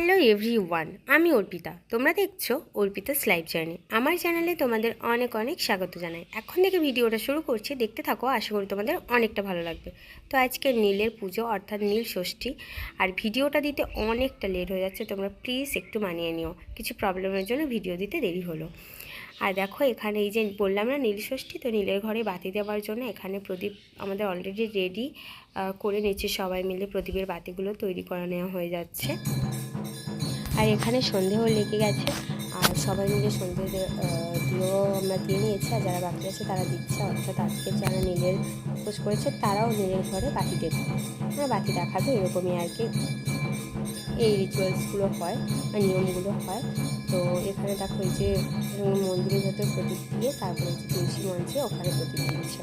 Hello everyone, আমি অর্পিতা। তোমরা দেখছো অর্পিতাস লাইফ জার্নি। আমার চ্যানেলে তোমাদের অনেক অনেক স্বাগত জানাই। এখন থেকে ভিডিওটা শুরু করছি, দেখতে থাকো। আশা করি তোমাদের অনেকটা ভালো লাগবে। তো আজকে নীলের পুজো অর্থাৎ নীল ষষ্ঠী, আর ভিডিওটা দিতে অনেকটা লেট হয়ে যাচ্ছে। তোমরা প্লিজ একটু মানিয়ে নিও, কিছু প্রবলেমের জন্য ভিডিও দিতে দেরি হলো। আর দেখো এখানে এই যে বললাম না নীল ষষ্ঠী, তো নীলের ঘরে বাতি দেওয়ার জন্য এখানে প্রদীপ আমাদের অলরেডি রেডি করে নিচ্ছে। সবাই মিলে প্রদীপের বাতিগুলো তৈরি করে নেওয়া হয়ে যাচ্ছে। আর এখানে সন্ধেও লেগে গেছে, আর সবাই মিলে সন্ধে দিয়েও আমরা দিয়ে নিয়েছি। আর যারা বাকি আছে তারা দিচ্ছে, অর্থাৎ আজকে যারা নীলের উপোস করেছে তারাও নীলের ঘরে বাতি দেবে, বাতি দেখাবে, এরকমই আর কি এই রিচুয়ালসগুলো হয় বা নিয়মগুলো হয়। তো এখানে দেখো এই যে মন্দিরের ভেতর প্রদীপ দিয়ে তারপরে যে তুলসী মঞ্চে ওখানে প্রদীপ দিচ্ছে।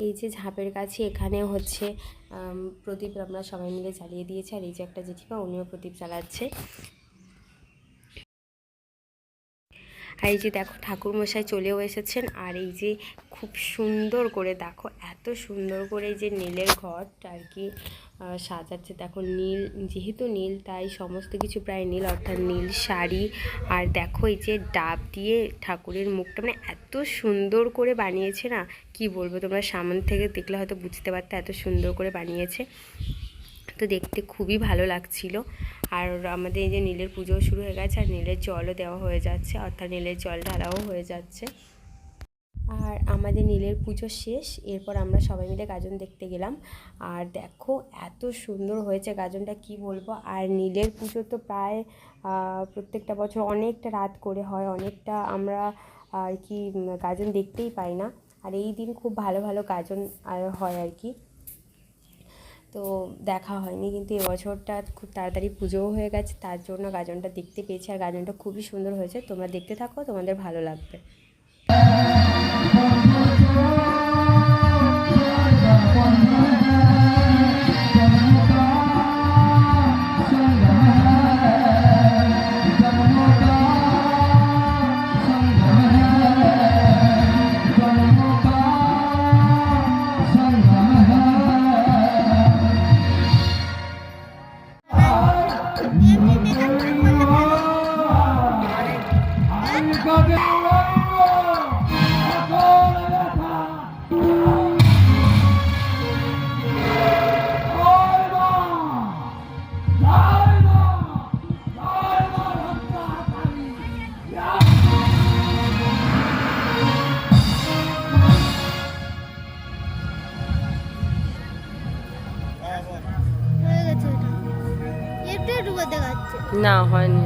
এই যে ঝাঁপের কাছে এখানে হচ্ছে প্রদীপ আমরা সবাই মিলে জ্বালিয়ে দিয়েছি। আর এই যে একটা জেঠিমা, উনিও প্রদীপ জ্বালাচ্ছে। আর এই যে দেখো ঠাকুরমশাই চলেও এসেছেন। আর এই যে খুব সুন্দর করে দেখো, এত সুন্দর করে এই যে নীলের ঘরটা আর কি সাজাচ্ছে। দেখো নীল, যেহেতু নীল তাই সমস্ত কিছু প্রায় নীল, অর্থাৎ নীল শাড়ি। আর দেখো এই যে ডাব দিয়ে ঠাকুরের মুখটা মানে এত সুন্দর করে বানিয়েছে না, কি বলবো, তোমরা সামনে থেকে দেখলে হয়তো বুঝতে পারতে, এত সুন্দর করে বানিয়েছে। তো দেখতে খুবই ভালো লাগছিল। আর আমাদের এই যে নীলের পুজো শুরু হয়ে গেছে, আর নীলের জলও দেওয়া হয়ে যাচ্ছে, অর্থাৎ নীলের জল ঢালাও হয়ে যাচ্ছে। আর আমাদের নীলের পুজো শেষ, এরপর আমরা সবাই মিলে গাজন দেখতে গেলাম। আর দেখো এত সুন্দর হয়েছে গাজনটা, কি বলবো। আর নীলের পুজো তো প্রায় প্রত্যেকটা বছর অনেকটা রাত করে হয়, অনেকটা আমরা আর কি গাজন দেখতেই পাই না। আর এই দিন খুব ভালো ভালো গাজন হয় আর কি, তো দেখা হয়নি। কিন্তু এবছরটা খুব তাড়াতাড়ি পুজোও হয়ে গেছে, তার জন্য গাজনটা দেখতে পেয়েছি। আর গাজনটা খুবই সুন্দর হয়েছে, তোমরা দেখতে থাকো, তোমাদের ভালো লাগবে। না হয়নি।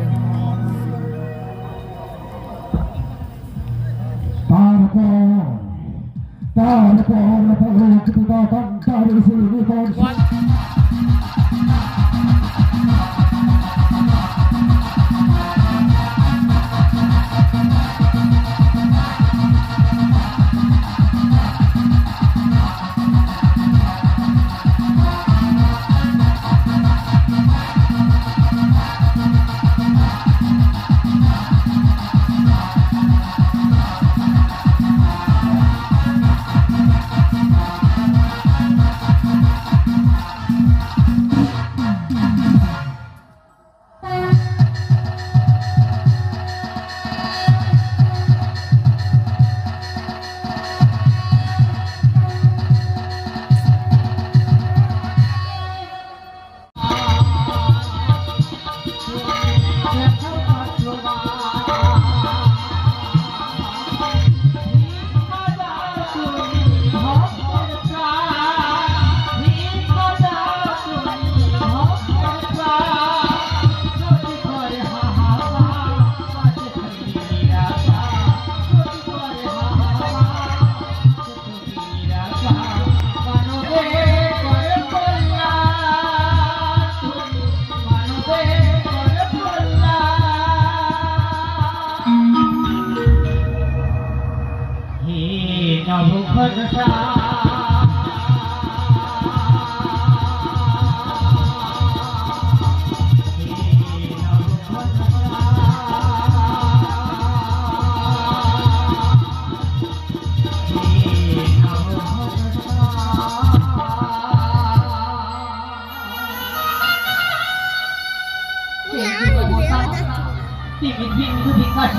বিন্দু বিকাশ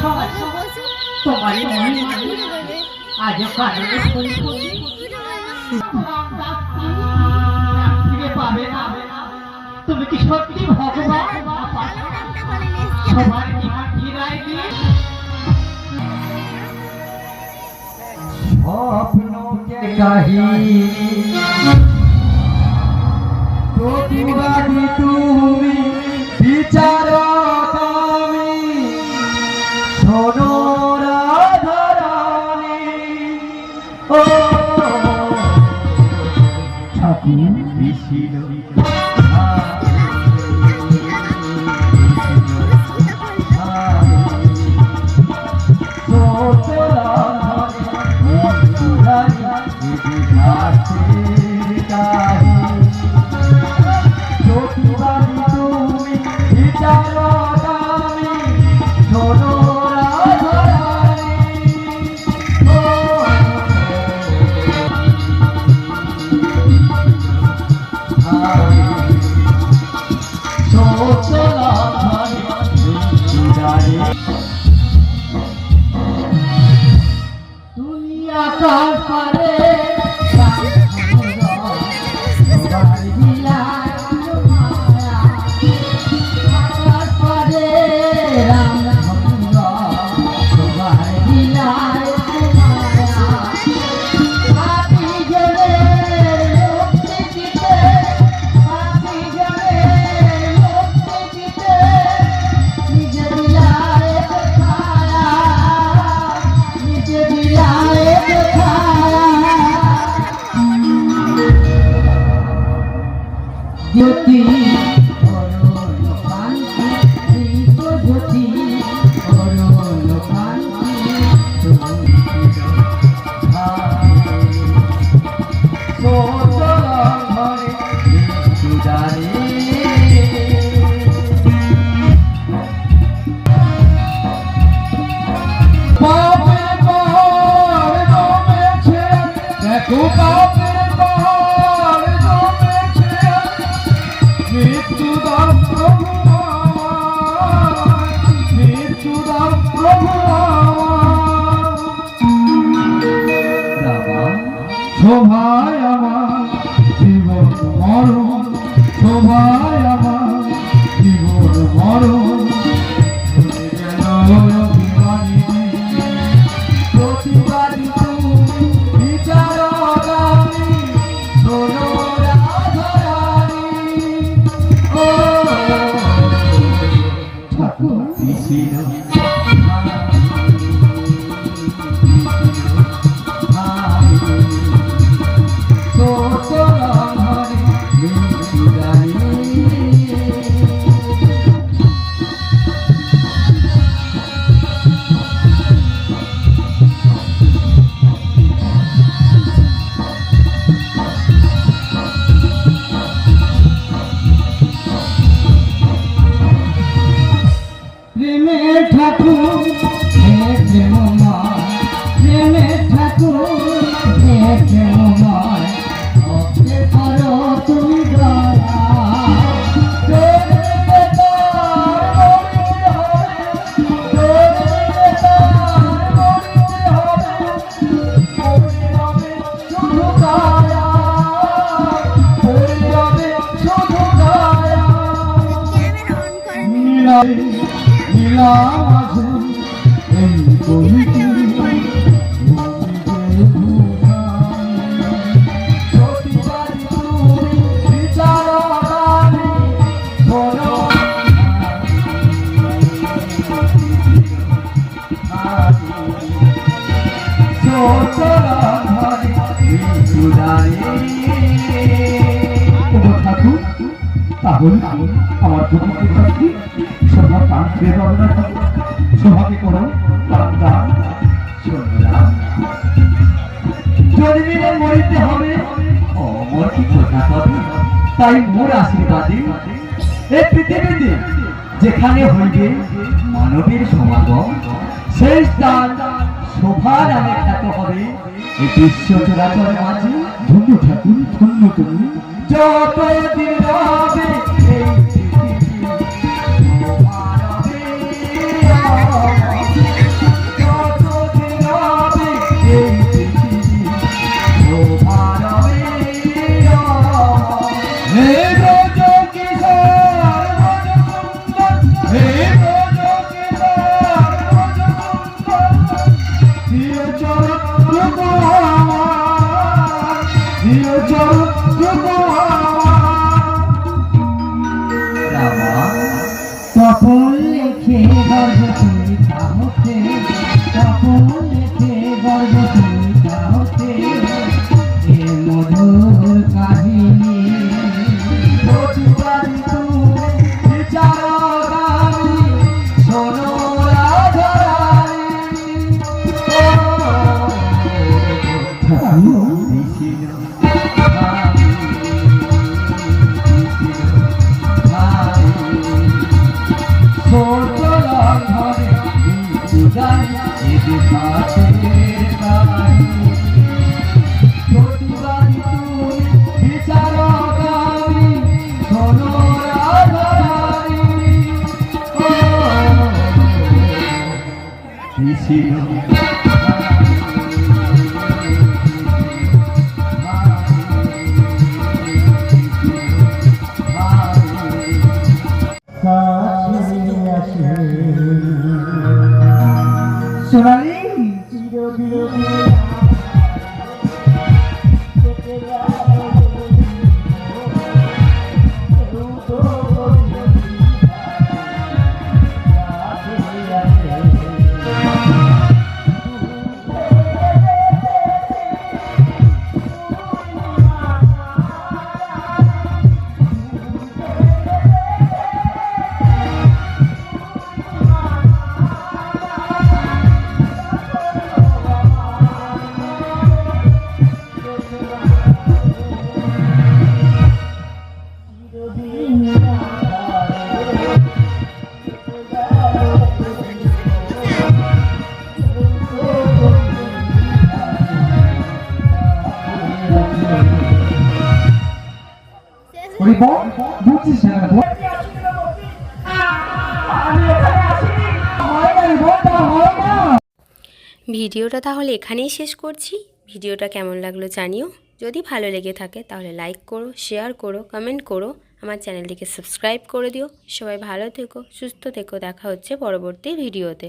তোমারই মনে আজ কারণে পাবে না। তুমি কি সত্যি ভগবান? সবার কি রায় দিয়ে স্বপ্নকে কাহিনী প্রতিবাদী তুমি বিচারকামী শোনো রাধারানী ও ঠাকুর বিশিল শোভায় আমার জীবন মরণ, শোভায় আমার জীবন মরণ, প্রতিবাদী তুমি বিচারকামী শোনো রাধারানী ও ঠাকুর বিশিল ঠাকুর প্রেমের ঠাকুর করো তুমি আমার সভাকে করো জন্মিলে মরিতে হবে অমর কি কথা পাবে, তাই মোর আশীর্বাদে এই পৃথিবীতে যেখানে হইবে মানবের সমাগম সেই স্থান শোভা নামে খ্যাত হবে এই বিশ্ব চরাচরের মাঝে। ধন্য ঠাকুর, ধন্য তুমি যত দিন রবে এই ছিল সোনালি বুঝছিস না ভিডিওটা তাহলে এখানেই শেষ করছি। ভিডিওটা কেমন লাগলো জানিও। যদি ভালো লেগে থাকে তাহলে লাইক করো, শেয়ার করো, কমেন্ট করো, আমার চ্যানেলটিকে সাবস্ক্রাইব করে দিও। সবাই ভালো থেকো, সুস্থ থেকো, দেখা হচ্ছে পরবর্তী ভিডিওতে।